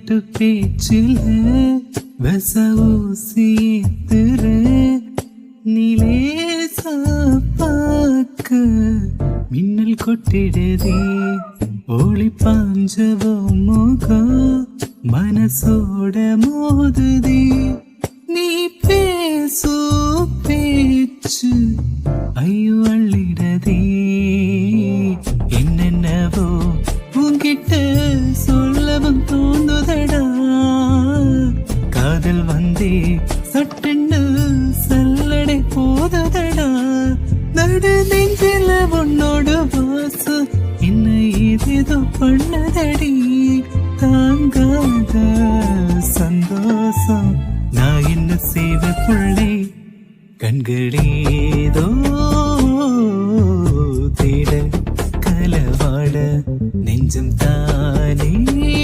விளையாட்டு பேச்சில விச ஊசி ஏத்துற நிலேசா பார்க்க மின்னல் கொட்டிடுதே ஒளி பாஞ்சவோ முகம் மனசோட மோதுதே நீ பேசோ பேச்சு ஐயோ அள்ளிடதே என்னென்னவோ உன்கிட்ட சொல்லவும் தோணுதடா காதல் வந்தே சட்டென்னு சல்லடை போதடா நடு நெஞ்சில உன்னோட வாசம் என்ன ஏதேதோ பண்ணதடி தாங்காத சந்தோஷம் நான் என்ன செய்வ புள்ளை கண்களே